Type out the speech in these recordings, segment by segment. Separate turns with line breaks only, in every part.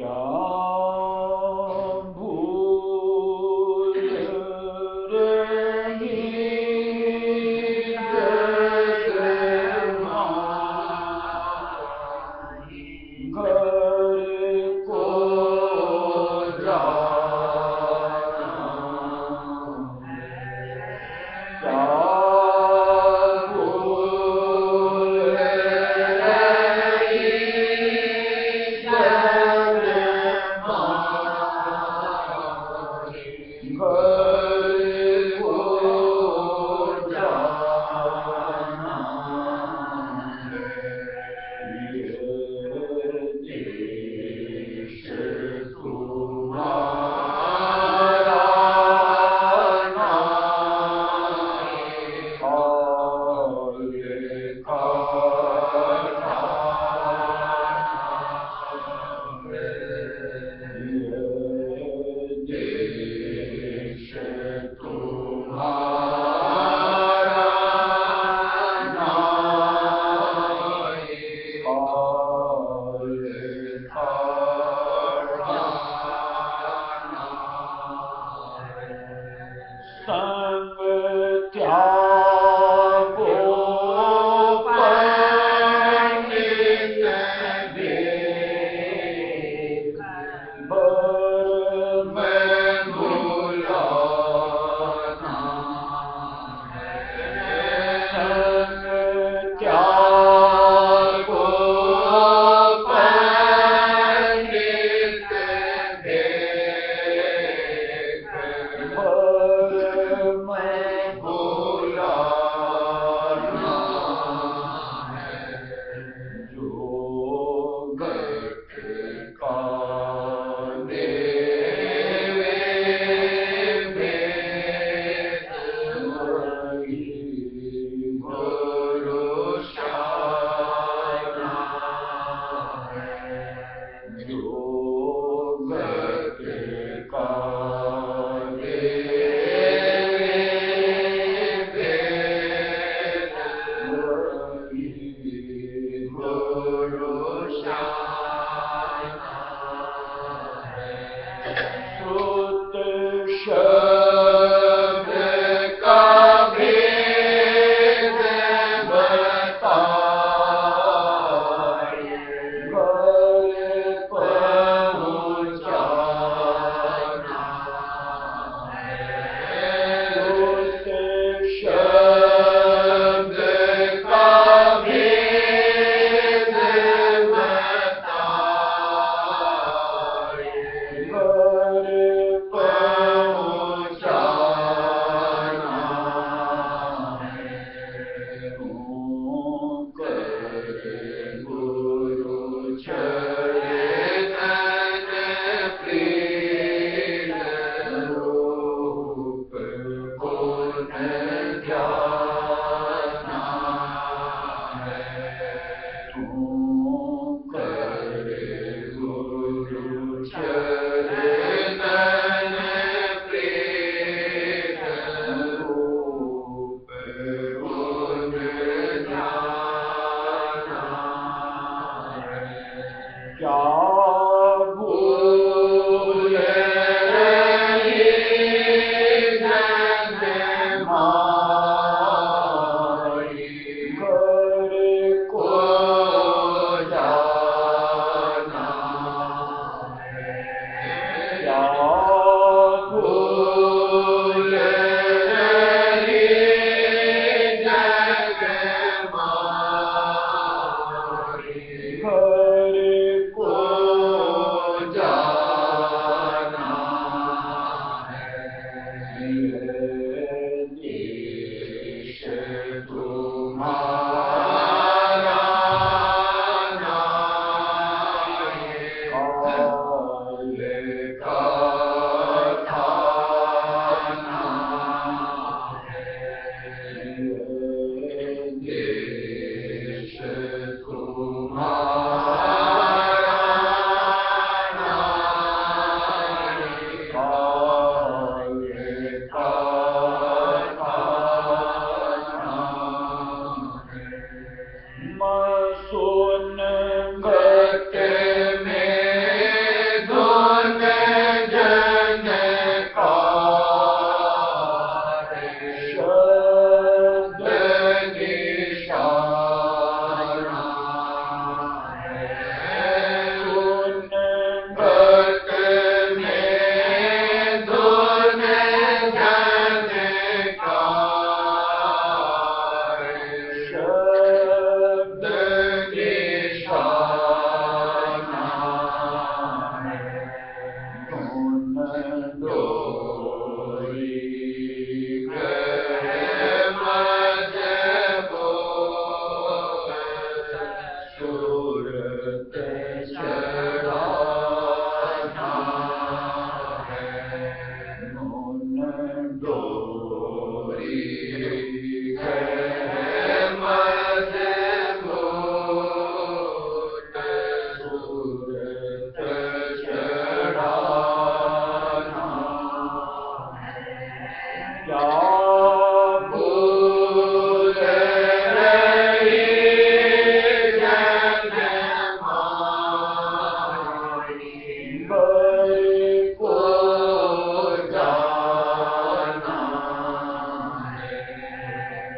क्या भूल रही जगमाही घर को जाना है। क्या भूल रही जगमाही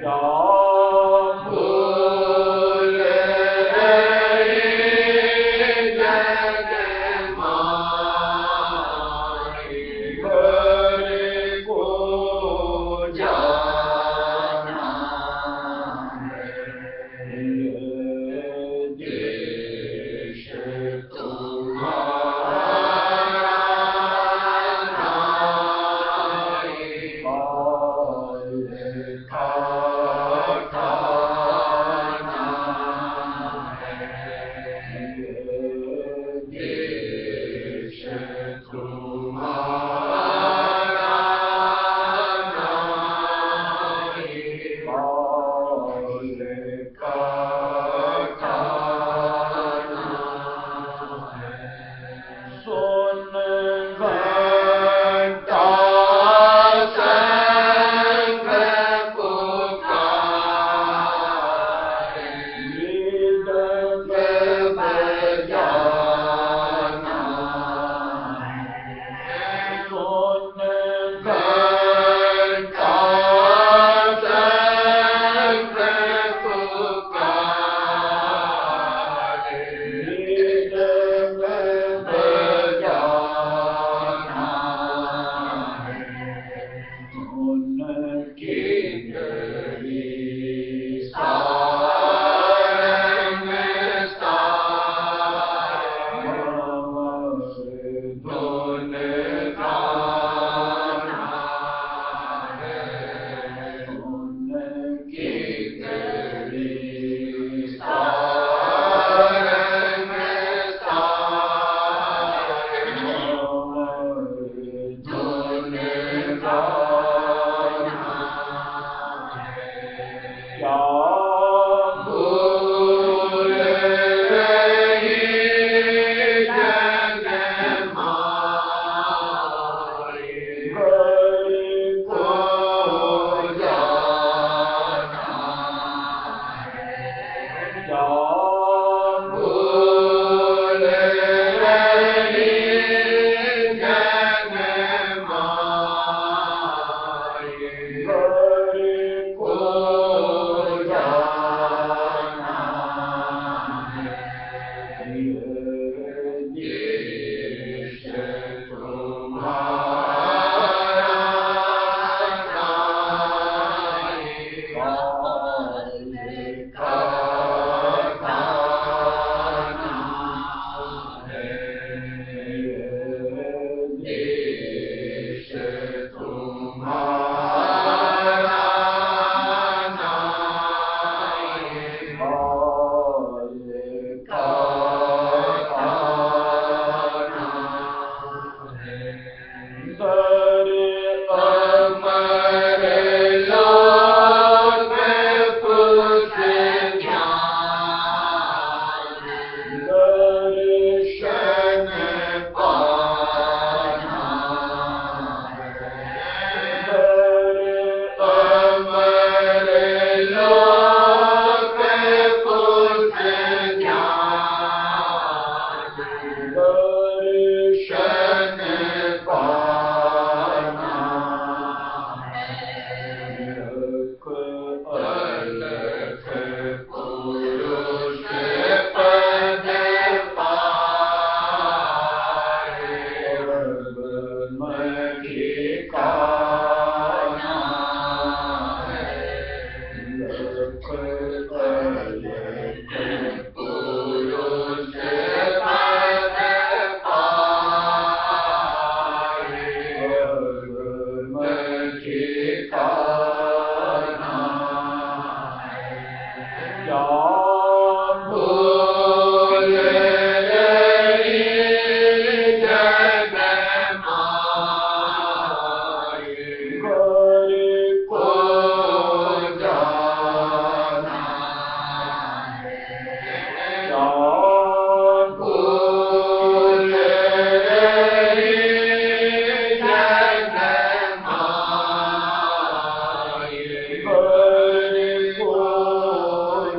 Hare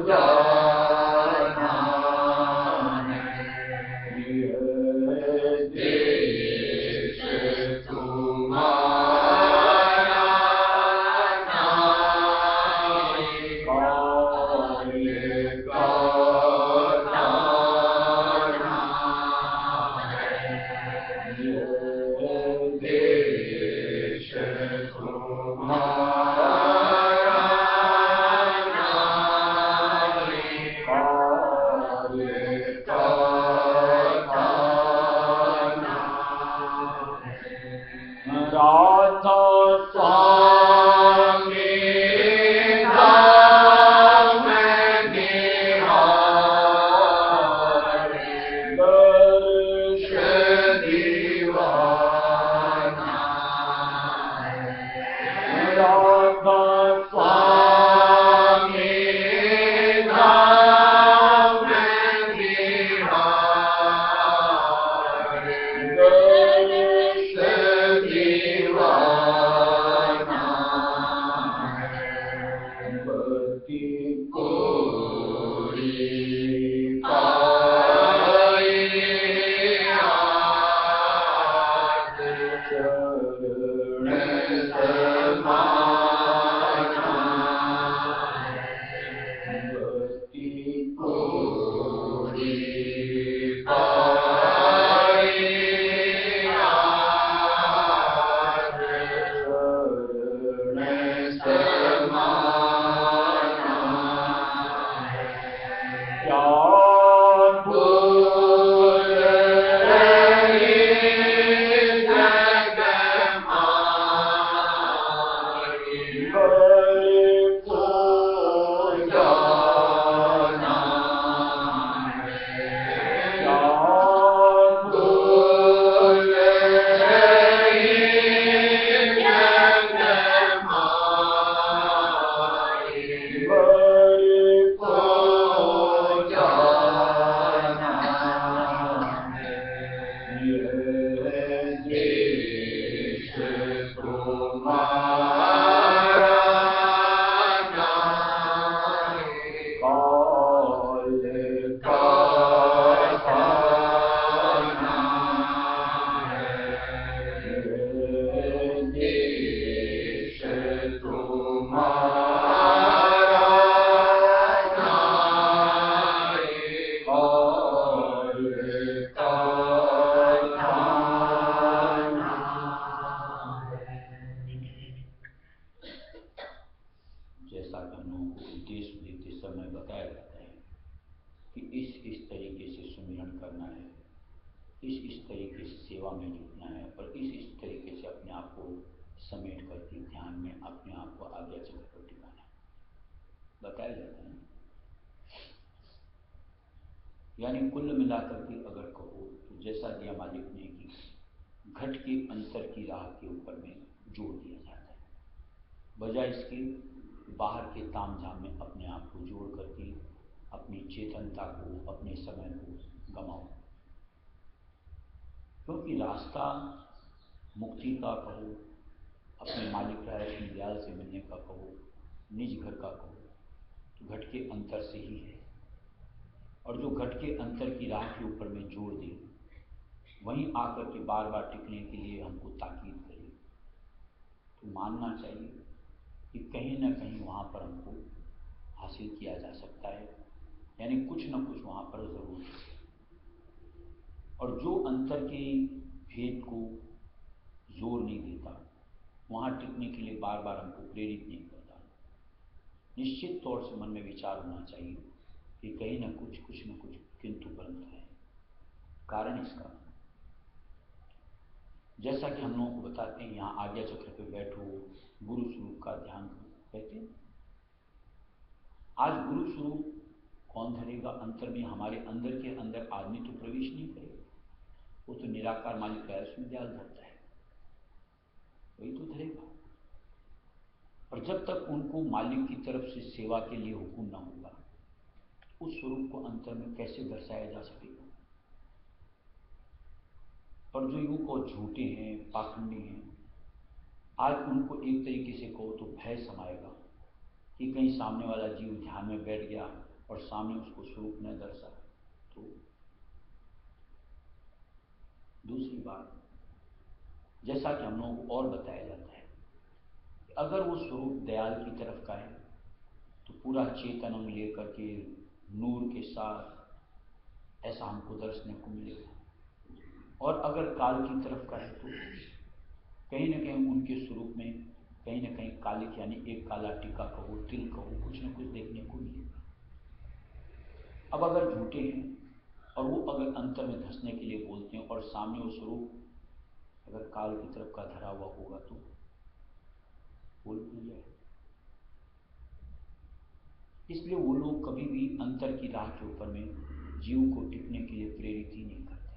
Krishna
यानी कुल मिलाकर के अगर कहो तो जैसा दिया मालिक ने कि घट के अंतर की राह के ऊपर में जोड़ दिया जाता है, बजाय इसके बाहर के ताम झाम में अपने आप को जोड़ करके अपनी चेतनता को, अपने समय को गंवाओ। क्योंकि रास्ता मुक्ति का कहो, अपने मालिक राय दयाल से मिलने का कहो, निज घर का कहो, तो घट के अंतर से ही है। और जो घट के अंतर की राह के ऊपर में जोड़ दे, वहीं आकर के बार बार टिकने के लिए हमको ताकीद करे, तो मानना चाहिए कि कहीं ना कहीं वहाँ पर हमको हासिल किया जा सकता है, यानी कुछ न कुछ वहाँ पर ज़रूर है। और जो अंतर के भेद को जोर नहीं देता, वहाँ टिकने के लिए बार बार हमको प्रेरित नहीं करता, निश्चित तौर से मन में विचार होना चाहिए कि कहीं ना कुछ किंतु परंतु है। कारण इसका, जैसा कि हम लोगों को बताते हैं, यहाँ आज्ञा चक्र पे बैठो, गुरु स्वरूप का ध्यान करो, कहते हैं। आज गुरु स्वरूप कौन धरेगा अंतर में? हमारे अंदर के अंदर आदमी तो प्रवेश नहीं करेगा, वो तो निराकार मालिक का विद्याल धरता है, वही तो धरेगा। और जब तक उनको मालिक की तरफ से सेवा के लिए हुक्म ना होगा, उस स्वरूप को अंतर में कैसे दर्शाया जा सकेगा? और जो युग और झूठे हैं, पाखंडी हैं, आज उनको एक तरीके से कहो तो भय समाएगा कि कहीं सामने वाला जीव ध्यान में बैठ गया और सामने उसको स्वरूप न दर्शा। तो दूसरी बात, जैसा कि हम लोगों को और बताया जाता है, अगर वो स्वरूप दयाल की तरफ का है तो पूरा चेतन अंग लेकर के नूर के साथ ऐसा हमको दर्शने को मिलेगा। और अगर काल की तरफ का है तो कहीं न कहीं उनके स्वरूप में कहीं न कहीं कालिक, यानी एक काला टीका कहो, तिल कहो, कुछ न कुछ देखने को मिलेगा। अब अगर झूठे हैं और वो अगर अंतर में धंसने के लिए बोलते हैं और सामने वो स्वरूप अगर काल की तरफ का धरा हुआ होगा तो बोल भूल जाए। इसलिए वो लोग कभी भी अंतर की राह के ऊपर में जीव को टिकने के लिए प्रेरित ही नहीं करते,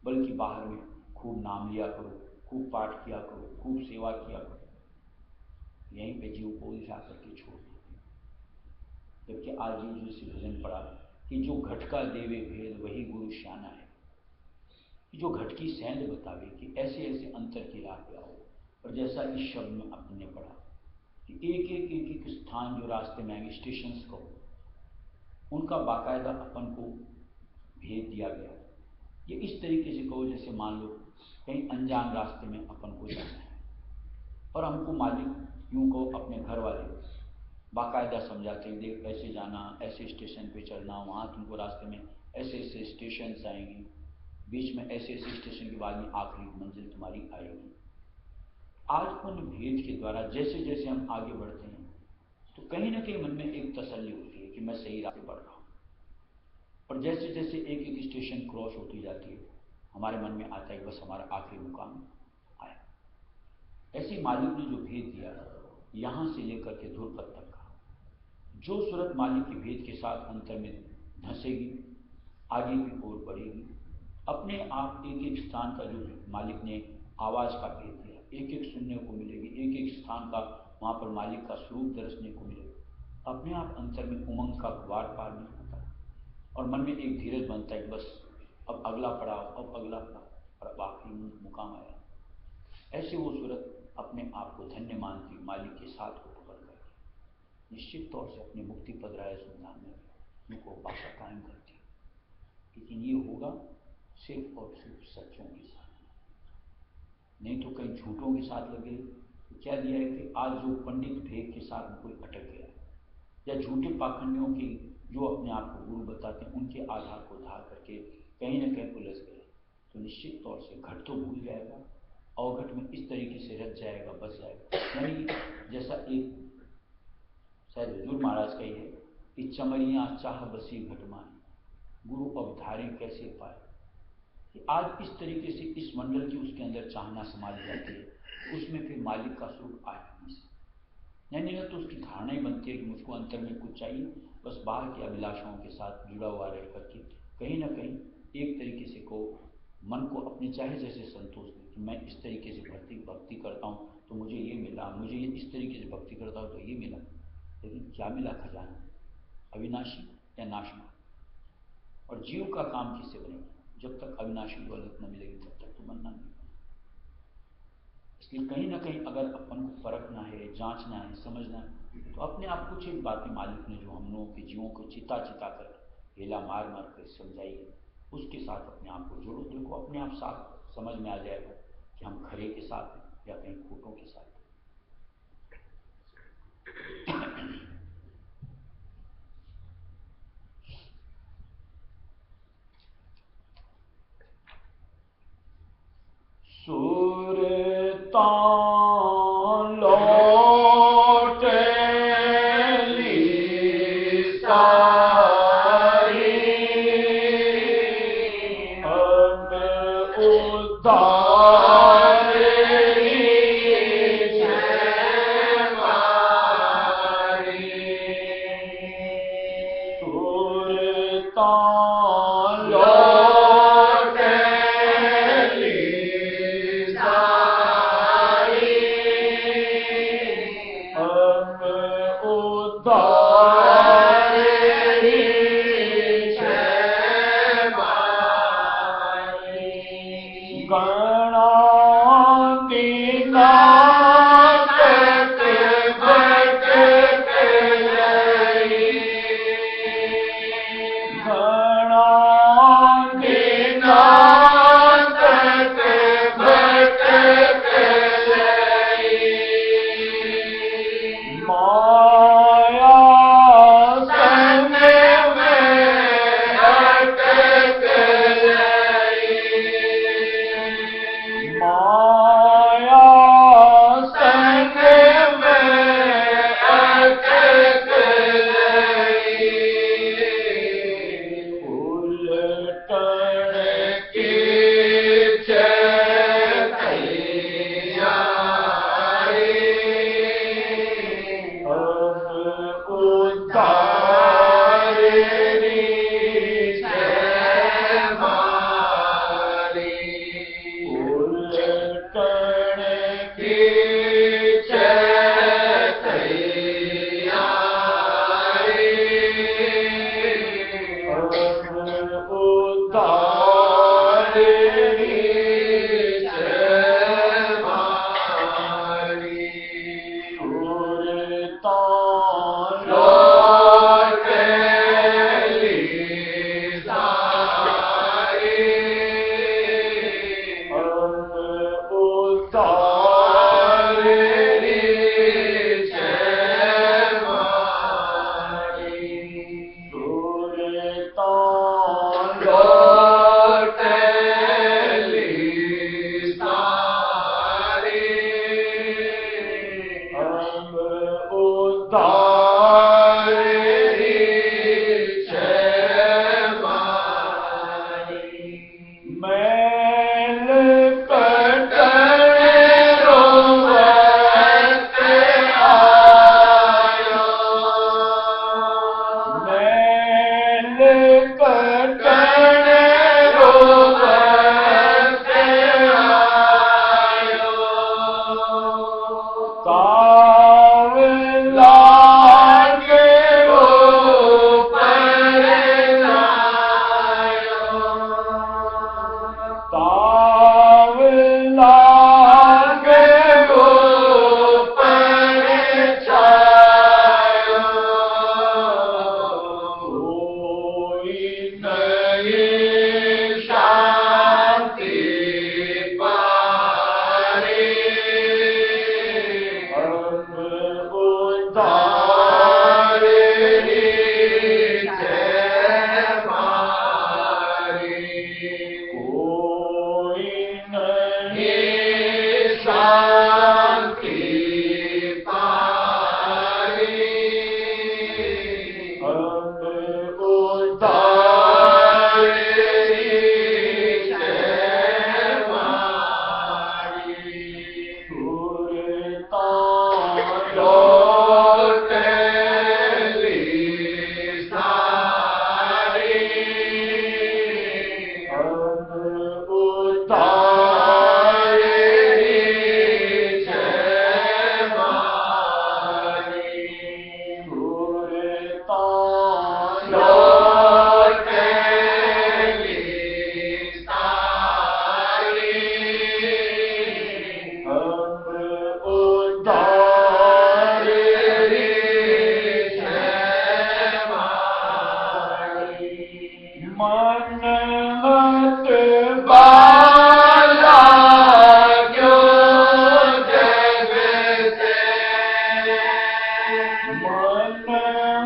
बल्कि बाहर में खूब नाम लिया करो, खूब पाठ किया करो, खूब सेवा किया करो, यहीं पे जीव को उलझा करके छोड़ देते हैं। जबकि आज जीव जो से भजन पड़ा कि जो घट का देवे भेद वही गुरु श्याना है, जो घट की सेंध बतावे कि ऐसे ऐसे अंतर की राह पे आओ। और जैसा इस शब्द में अपने पढ़ा कि एक स्थान जो रास्ते में आएंगे, स्टेशंस को, उनका बाकायदा अपन को भेज दिया गया। ये इस तरीके से कहो जैसे मान लो कहीं अनजान रास्ते में अपन को जाना है और हमको मालिक यूँ कहो अपने घर वाले बाकायदा समझाते हैं, देख ऐसे जाना, ऐसे स्टेशन पे चलना, वहाँ तुमको रास्ते में ऐसे ऐसे स्टेशन आएंगे, बीच में ऐसे ऐसे स्टेशन के बाद में आखिरी मंजिल तुम्हारी आएगी। आज उन भेद के द्वारा जैसे जैसे हम आगे बढ़ते हैं तो कहीं ना कहीं मन में एक तसल्ली होती है कि मैं सही रास्ते बढ़ रहा हूँ, और जैसे जैसे एक एक स्टेशन क्रॉस होती जाती है हमारे मन में आता है बस हमारा आखिरी मुकाम आया। ऐसे मालिक ने जो भेद दिया यहाँ से लेकर के ध्रुपद तक का, जो सूरत मालिक के भेद के साथ अंतर में धंसेगी, आगे की ओर बढ़ेगी, अपने आप एक एक स्थान का जो मालिक ने आवाज़ का भेद दिया, एक एक सुनने को मिलेगी, एक एक स्थान का वहाँ पर मालिक का स्वरूप दर्शने को मिलेगा। अपने आप अंतर में उमंग का द्वार पार नहीं होता और मन में एक धीरज बनता है, बस अब अगला पड़ाव, अब अगला पड़ाव, और अब आखिरी मुकाम आया। ऐसे वो सूरत अपने आप को धन्य मानती मालिक के साथ को पकड़ करके निश्चित तौर से अपने मुक्ति पदराय सुधार में उनको भाषा कायम करती है। लेकिन ये होगा सिर्फ और सिर्फ सच्चों के साथ, नहीं तो कहीं झूठों के साथ लगे। क्या दिया है कि आज जो पंडित भेद के साथ कोई अटक गया या झूठे पाखंडियों की जो अपने आप को गुरु बताते हैं उनके आधार को धार करके कहीं न कहीं उलझ गए, तो निश्चित तौर से घट तो भूल जाएगा, अवघट में इस तरीके से रच जाएगा, बस जाएगा। यानी जैसा एक शायद हुजूर महाराज का ही है कि चमरियाँ चाह बसी घटमाएं, गुरु अवधारे कैसे पाए। कि आज इस तरीके से इस मंडल की उसके अंदर चाहना समाज जाती है, उसमें फिर मालिक का स्वरूप आया नहीं से, यानी ना तो उसकी धारणा ही बनती है कि मुझको अंतर में कुछ चाहिए, बस बाहर की अभिलाषाओं के साथ जुड़ा हुआ रह करके कहीं ना कहीं एक तरीके से को मन को अपने चाहे जैसे संतोष दे कि मैं इस तरीके से भक्ति करता हूँ तो मुझे ये मिला, मुझे ये इस तरीके से भक्ति करता हूँ तो ये मिला। लेकिन क्या मिला? खजाना अविनाशी या नाशमान। और जीव का काम किससे बनेगा? जब तक अविनाशी दौलत न मिलेगी तब तक तो बनना नहीं। इसलिए कहीं ना कहीं अगर अपन को परखना है, जांचना है, समझना है, तो अपने आप कुछ एक बातें मालिक ने जो हम लोगों के जीवों को चिता चिता कर हेला मार मार कर समझाई है, उसके साथ अपने आप को जोड़ो। देखो अपने आप साथ समझ में आ जाएगा कि हम खरे के साथ हैं या कहीं खोटों के साथ।
सुरता लौटे सारी अब उद्धार सुरता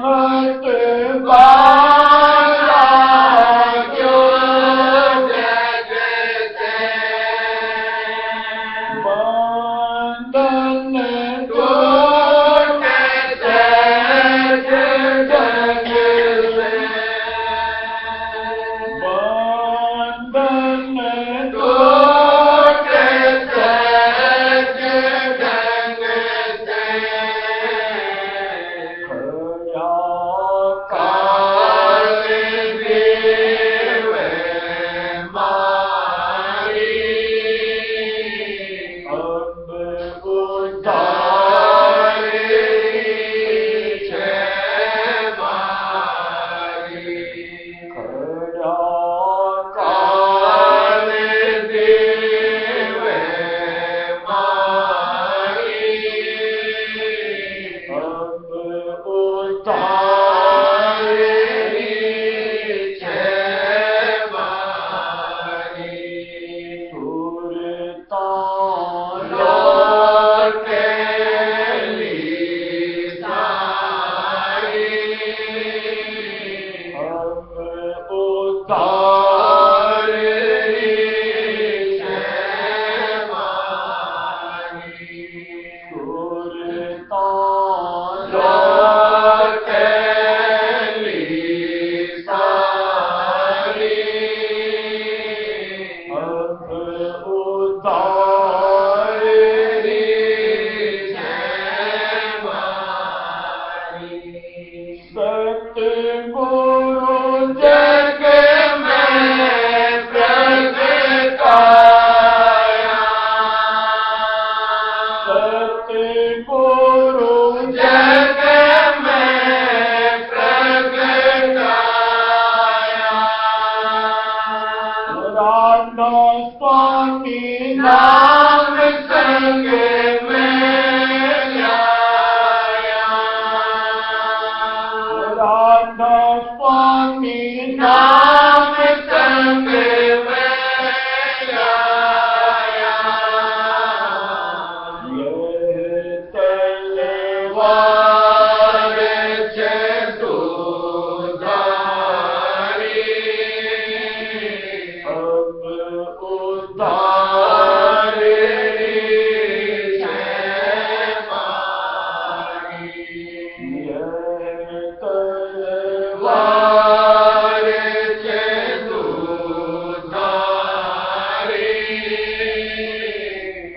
मत बाला क्यों जगते बंधन टूटे सहज ढंग से बंधन टूटे सहज ढंग से खड़ा काल देवे मारी अब उधारी जय मारी खड़ा काल देवे मारी अब उधारी जय मारी सुरता लौटे सारी अब उधारी जय मारी सुरता लौटे सारी अब उधारी जय मारी सतगुरु जग में प्रगटाया सतगुरु जग में प्रगटाया राधा स्वामी नाम संग में लाया राधा स्वामी नाम संग में लाया यह तलवार जदोधारी अब उधारी जय मारी यह तलवार जदोधारी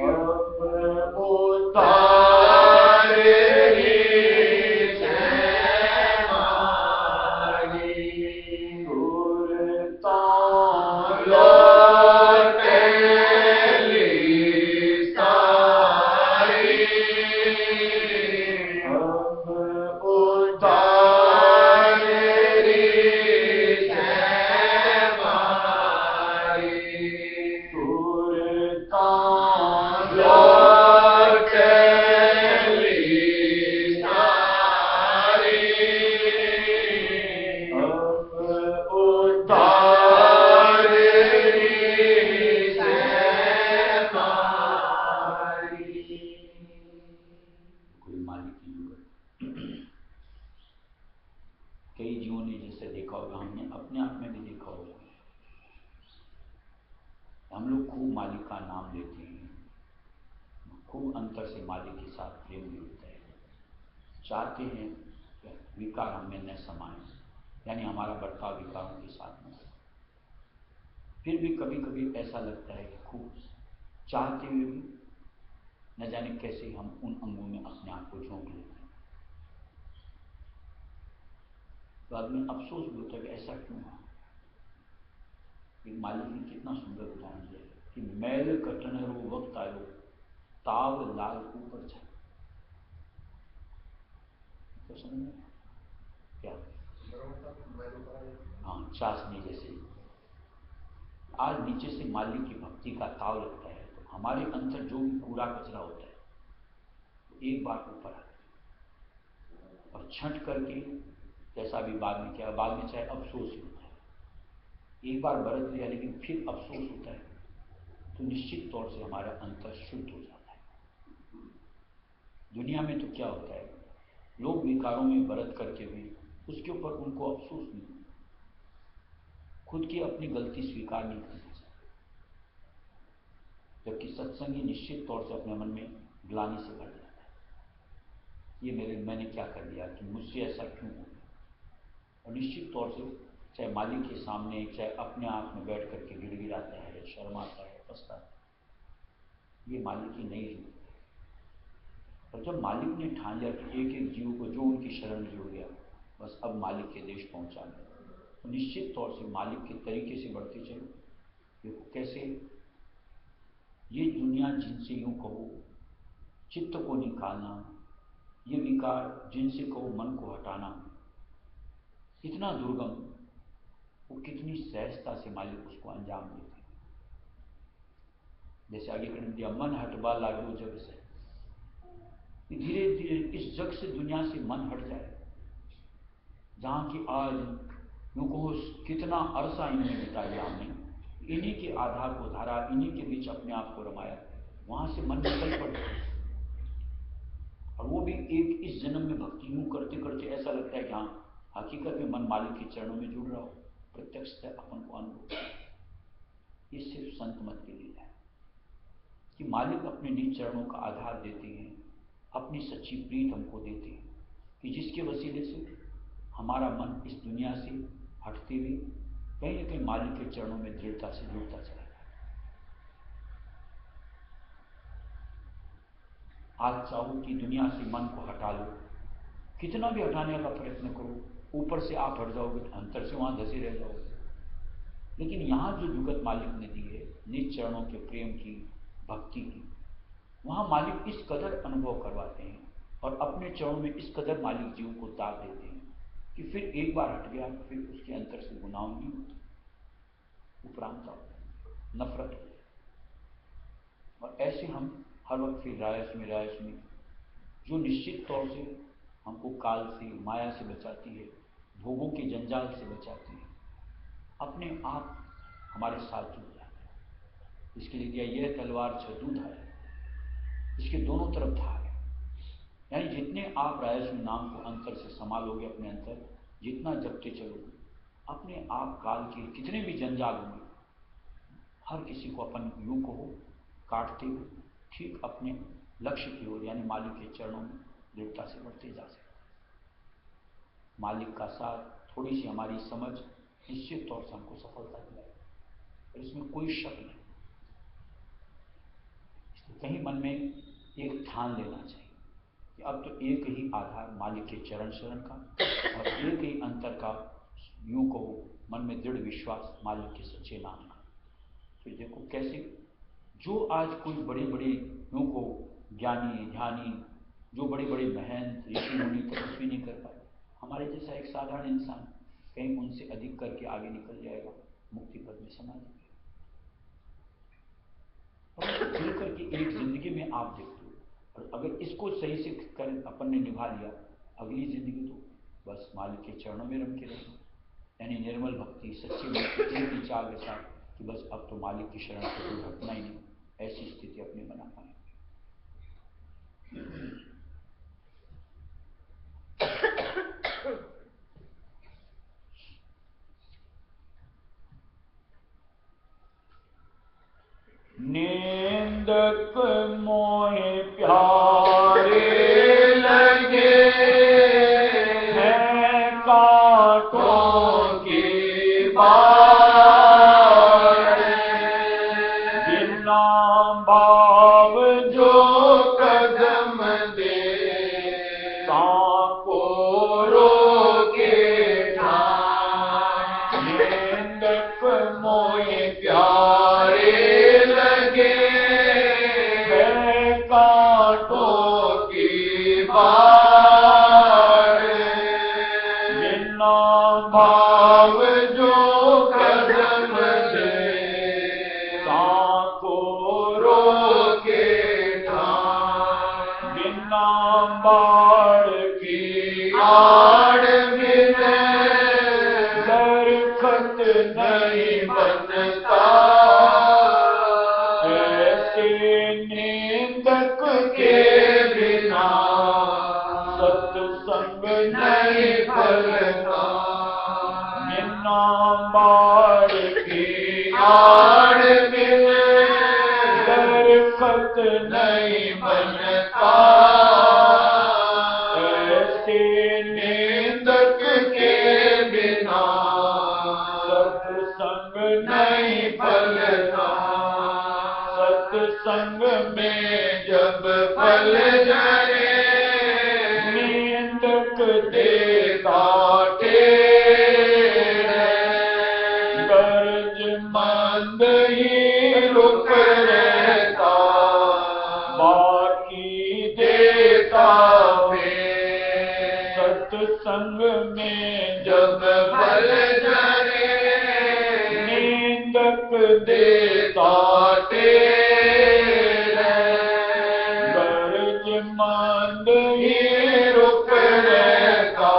अब उधारी जय मारी सुरता लौटे सारी अब उधारी जय मारी सुरता लौटे सारी अब उधारी जय मारी
कोई मालिक की जरूरत कई जीवों ने जैसे देखा होगा हमने अपने आप में भी देखा होगा हम लोग खूब मालिक का नाम लेते हैं खूब अंतर से मालिक के साथ प्रेम भी होता है चाहते हैं कि विकार हमें न समाए यानी हमारा बर्ताव विकारों के साथ में फिर भी कभी कभी ऐसा लगता है कि खूब चाहते हुए भी न जाने कैसे हम उन अंगों में अपने आप को झोंक लेते हैं बाद में अफसोस भी होता है कि ऐसा क्यों हुआ कि मालिक ने कितना सुंदर उदाहरण दिया कि मैल कटन रो वक्त आयो ताव लाल ऊपर जा तो समझ में क्या हाँ चाशनी जैसे आज नीचे से मालिक की भक्ति का ताव लगता है तो हमारे अंदर जो भी कूड़ा कचरा होता है एक बार ऊपर आता है और छंट करके जैसा भी बाद में क्या बाद में चाहे अफसोस ही होता है एक बार बरत लिया लेकिन फिर अफसोस होता है तो निश्चित तौर से हमारा अंतर शुद्ध हो जाता है। दुनिया में तो क्या होता है लोग विकारों में बरत करके भी उसके ऊपर उनको अफसोस नहीं, खुद की अपनी गलती स्वीकार नहीं करना चाहते, जबकि सत्संगी निश्चित तौर से अपने मन में ग्लानि से भर जाता है, ये मैंने क्या कर दिया कि मुझसे ऐसा क्यों हो गया। और निश्चित तौर से चाहे मालिक के सामने, चाहे अपने आप में बैठ करके गिड़गिड़ाता है, शर्माता है, फंसता है, ये मालिक की नहीं है। और जब मालिक ने ठान लिया कि एक एक जीव को जो उनकी शरण में जुड़ गया, बस अब मालिक के देश पहुंचा गया, तो निश्चित तौर से मालिक के तरीके से बढ़ते चलो। देखो कैसे ये दुनिया जिनसे यूं कहो चित्त को निकालना, ये विकार जिनसे कहो मन को हटाना, इतना दुर्गम, वो कितनी सहजता से मालिक उसको अंजाम देते हैं। जैसे आगे कर दिया, मन हटवा लागो जग से, धीरे धीरे इस जग से, दुनिया से मन हट जाए, जहां की आज यूं कहो कितना अरसा इन्होंने बिता लिया हमने, इन्हीं के आधार को धारा, इन्हीं के बीच अपने आप को रमाया, वहां से मन निकल पड़ता है। और वो भी एक इस जन्म में भक्ति यूं करते करते ऐसा लगता है कि हाँ हकीकत में मन मालिक के चरणों में जुड़ रहा हो, प्रत्यक्ष अपन को अनुभव। ये सिर्फ संत मत के लिए है कि मालिक अपने निज चरणों का आधार देते हैं, अपनी सच्ची प्रीत हमको देते हैं, कि जिसके वसीले से हमारा मन इस दुनिया से हटते हुए कहीं न कहीं मालिक के चरणों में दृढ़ता से जुड़ता चला जाए। आज चाहो कि दुनिया से मन को हटा लो, कितना भी हटाने का प्रयत्न करो, ऊपर से आप हट जाओगे, अंतर से वहां धसे रह जाओगे। लेकिन यहां जो जुगत मालिक ने दी है निज चरणों के प्रेम की, भक्ति की, वहां मालिक इस कदर अनुभव करवाते हैं और अपने चरणों में इस कदर मालिक जीव को दाग देते हैं कि फिर एक बार हट गया, फिर उसके अंतर से गुनाह नहीं होता, उपरांता नफरत हो। और ऐसे हम हर वक्त फिर रायस में जो निश्चित तौर से हमको काल से, माया से बचाती है, भोगों के जंजाल से बचाती है, अपने आप हमारे साथ जुड़ जाता है। इसके लिए दिया यह तलवार छदूधा है, इसके दोनों तरफ धार है। यानी जितने आप रायस्व नाम को अंतर से संभालोगे, अपने अंतर जितना जपते चलोगे, अपने आप काल के कितने भी जंजाल होंगे, हर किसी को अपन यूं को काटते हुए ठीक अपने लक्ष्य की ओर, यानी मालिक के चरणों में दृढ़ता से बढ़ते जा सकते। मालिक का साथ, थोड़ी सी हमारी समझ निश्चित तौर से हमको सफलता दिलाएगी, इसमें कोई शक नहीं। कहीं मन में एक ठान लेना चाहिए कि अब तो एक ही आधार मालिक के चरण शरण का, और एक ही अंतर का, यूं कहो मन में दृढ़ विश्वास मालिक के सच्चे नाम का। फिर देखो कैसे जो आज कोई बड़े बड़े यूं को ज्ञानी ध्यानी, जो बड़े बड़े महंत ऋषि मुनि तपस्वी नहीं कर पाए, हमारे जैसा एक साधारण इंसान कहीं उनसे अधिक करके आगे निकल जाएगा, मुक्ति पद में समा जाएगा। और मिल करके एक जिंदगी में आप देखते हो, और अगर इसको सही से कर अपन ने निभा लिया, अगली जिंदगी तो बस मालिक के चरणों में रम के रहेंगे, यानी निर्मल भक्ति, सच्ची भक्ति, एक विचार के साथ कि बस अब तो मालिक की शरण से दूर हटना ही नहीं, ऐसी स्थिति अपने बना पाएंगे। निंदक मोहे प्यारे
लगे
हैं कांटों
की बार,
बिना भाव
जो कदम दे
को
रोके ठान।
निंदक
मोहे प्यारे लगे
हैं कांटों
की बार,
बिना
भाव जो कदम दे
को
रोके ठान।
बिना बाढ़
की आड़ में
दरखत
नहीं बनता,
ऐसे निंदक
के बिना
सत्संग
फलता
बिना बाढ़ की
आड़ बिन
दरखत
नहीं बनता
ऐसे
निंदक के बिना
सत्संग
नहीं फलता
सत्संग में
जब फल जाए
निंदक
देता
गर्ज
मंद ही रुक रहता
बाकी
देता
सत्संग में
जब फल जाए
निंदक
देता
गर्ज मंद
ही रुक रहता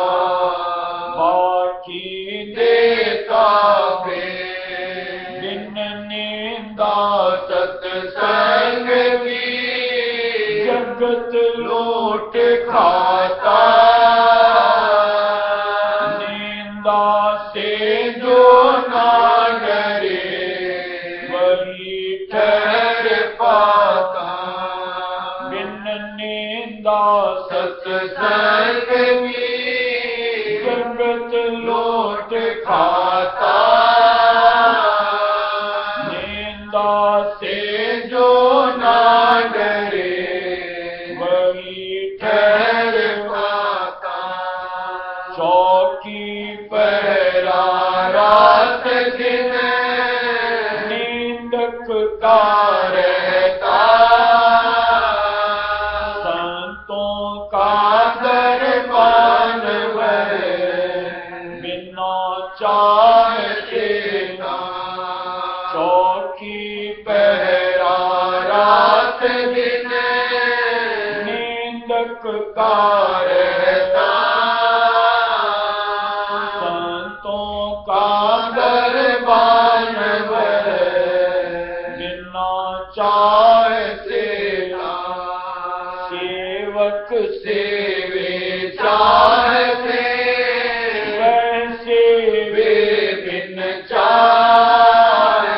बाकी
देता
बिन निंदा
सत्संग की
जगत
लूट खाता
निंदा से
जो ना डरे
वही
ठहर पाता
बिन निंदा
सत्संग की
जगत
लूट खाता
निंदा से
जो ना डरे
वही
ठहर पाता
चौकी
पहरा रात दिन
निंदक
का रहता
संतों
का दरबान
बिना
चाहते
चौकी
पहरा रात दिन
निंदक
का रहता
संतों का
दरबान
बिना
चाहते
सेवक
सेवे चाहते
वैसे
वे बिन चाहे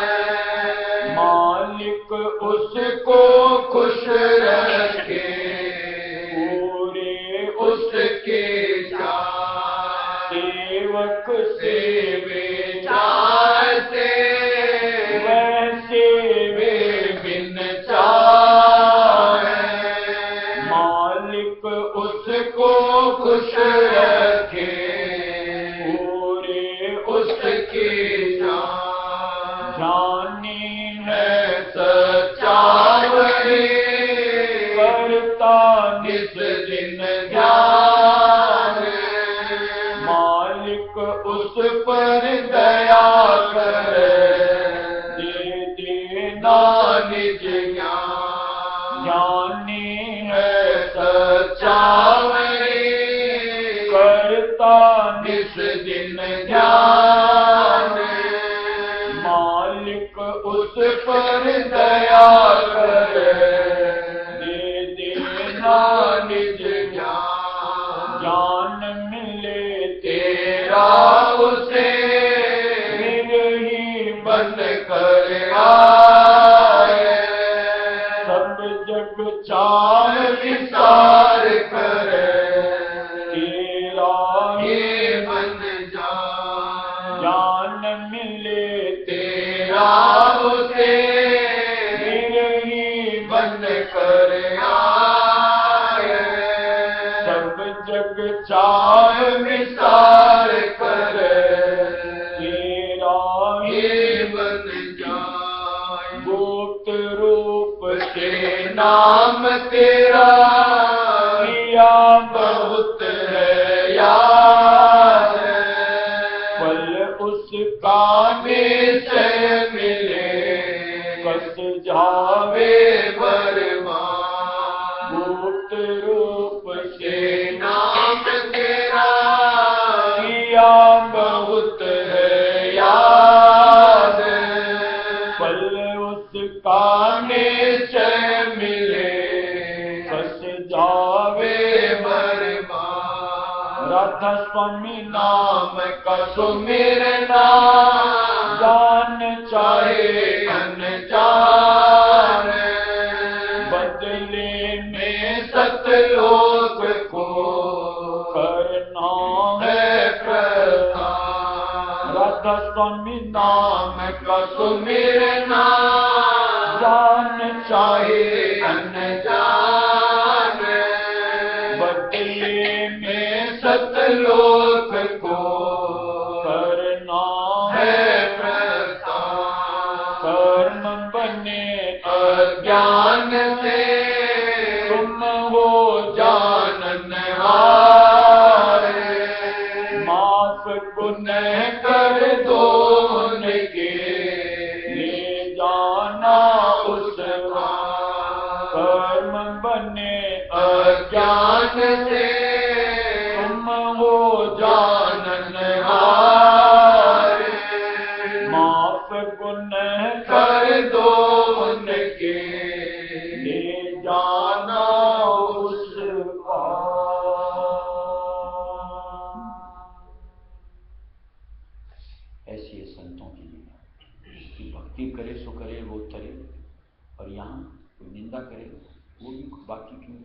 मालिक
उसको खुश रखे
पूरे
उसके
सेवक
सेवे चाहते
वैसे
वे बिन चाहे
मालिक
उसको खुश रखे
पूरे
उसकी
जानी
है सच्चावरी
करता
निस दिन ध्यान
मालिक
उस पर दया कर
दे देना
निज
ज्ञानी
है सच्चावरी
करता
निस दिन ध्यान
मालिक
उस पर दया कर
दे देना
निज
ज्ञान मिले
तेरा उसे
ही
बन कर आए
सब जग चाह
विचार कर
तेरा
ये बन जा
ज्ञान मिले
तेरा उसे
ही
बन कर आए
सब जग चाह
विचार कर
तेरा
ये बन जाए
गुप्त रूप
से नाम तेरा
किया
बहुत है याद
पल उसका
निश्चय मिले
कस जावे
वे बरमान
गुप्त रूप से
नाम तेरा
किया
बहुत है याद
पल उसका
निश्चय मिले
कस जावे
वे बरमान
रथ राधा स्वामी
नाम का सुमिरना
जान चाहे
चाहे अनजान
बदले में
सतलोक को
करना
है प्रस्थान।
राधा स्वामी
नाम का सुमिरना
जान
चाहे
चाहे
अनजान
बदले में
सतलोक को
करना
है प्रस्थान।
कर्म बने
अज्ञान से
तुम हो
जानन हारे
माफ
पुण्य कर दो उनके
ले जाना
उस
कर्म बने
अज्ञान से
तुम हो
जानन हारे
माफ गुनह
कर दो उनके
ले जाना उस ऐसी है संतों की लीला कि भक्ति करे सो करे वो तरे, और यहाँ कोई निंदा करे वो भी बाकी क्यों,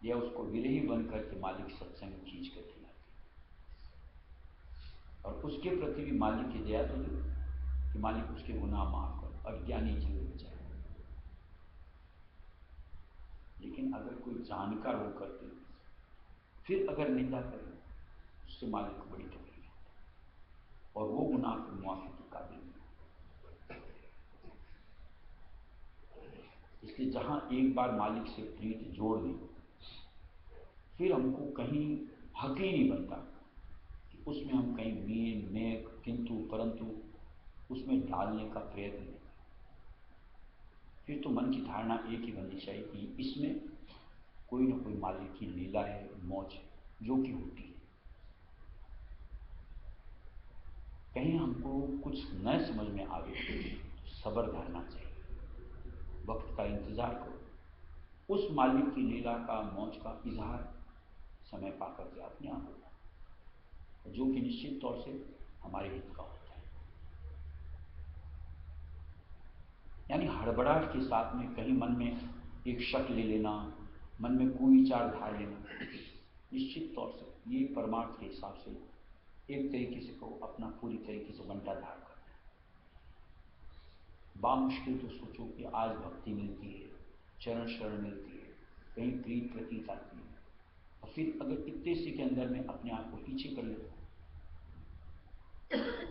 या उसको विरही बन करके मालिक सत्संग खींच कर खिलाते, और उसके प्रति भी मालिक की दया तो दे कि मालिक उसके गुनाह माफ कर, अज्ञानी जीव हो जाए। लेकिन अगर कोई जानकार हो करके फिर अगर निंदा करे उससे मालिक को बड़ी तकलीफ है, और वो गुनाह फिर मुआफी के काबिल नहीं। इसलिए जहां एक बार मालिक से प्रीत जोड़ दी फिर हमको कहीं हक ही नहीं बनता कि उसमें हम कहीं मीन नेक किंतु परंतु उसमें डालने का प्रयत्न नहीं। फिर तो मन की धारणा एक ही बननी चाहिए कि इसमें कोई ना कोई मालिक की लीला है, मौज है, जो कि होती है। कहीं हमको कुछ न समझ में आवे तो सब्र करना चाहिए, वक्त का इंतजार करो, उस मालिक की लीला का मौज का इजहार समय पाकर के अपने आप होगा, जो कि निश्चित तौर से हमारे हित का होता है। यानी हड़बड़ाहट के साथ में कहीं मन में एक शक ले लेना, मन में कोई विचार धार लेना, निश्चित तौर से ये परमार्थ के हिसाब से एक तरीके से कहो अपना पूरी तरीके से बंटा धार करना है। बामुश्किल तो सोचो कि आज भक्ति मिलती है, चरण शरण मिलती है, कहीं प्रीत प्रतीत आती है, और फिर अगर इतने से के अंदर में अपने आप को पीछे कर ले,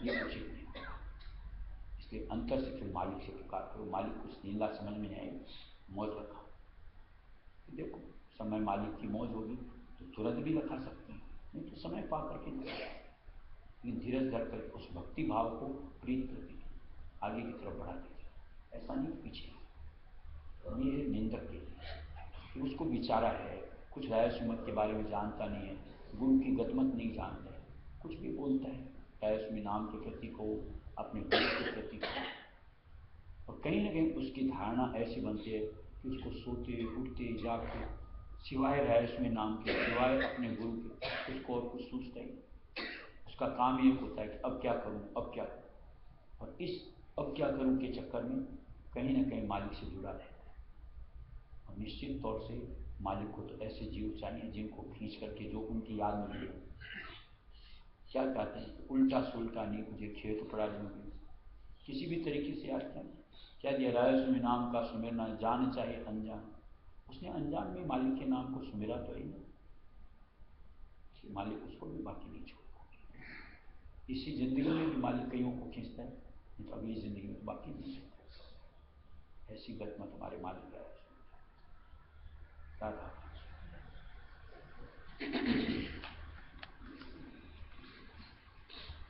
ये उचित नहीं। इसलिए अंतर से फिर मालिक से पुकार करो, मालिक उस लीला समझ में आए, मौज रखा। देखो समय मालिक की मौज होगी तो तुरंत भी रखा सकते हैं, नहीं तो समय पा करके नहीं, लेकिन धीरज धर कर उस भक्ति भाव को प्रीत प्रति आगे की तरफ बढ़ा दीजिए, ऐसा नहीं पीछे। ये है निंदक के लिए, उसको विचारा है, कुछ राय सुमत के बारे में जानता नहीं है, गुरु की गतमत नहीं जानता है, कुछ भी बोलता है राय सुमी नाम के प्रति को, अपने गुरु के प्रति को, और कहीं ना कहीं उसकी धारणा ऐसी बनती है कि उसको सोते उठते जागते सिवाय राय सुमी नाम के, सिवाय अपने गुरु के उसको और कुछ सोचता ही नहीं। उसका काम ये होता है कि अब क्या करूं, अब क्या करूं, और इस अब क्या करूं के चक्कर में कहीं ना कहीं मालिक से जुड़ा रहता है। और निश्चित तौर से मालिक को तो ऐसे जीव चाहिए जिनको खींच करके जो उनकी याद में मिले। क्या कहते हैं, उल्टा सुल्टा नहीं मुझे खेत पड़ा जूंगी, किसी भी तरीके से याद क्या दिया, राय सुमी नाम का सुमिरना जान चाहे अनजान, उसने अनजान में मालिक के नाम को सुमिरा तो ही नहीं, मालिक उसको भी बाकी नहीं छोड़ता। इसी जिंदगी में भी मालिक कईयों को खींचता है, नहीं तो अगली जिंदगी में तो बाकी नहीं छोड़ता। ऐसी गतमत हमारे मालिक है।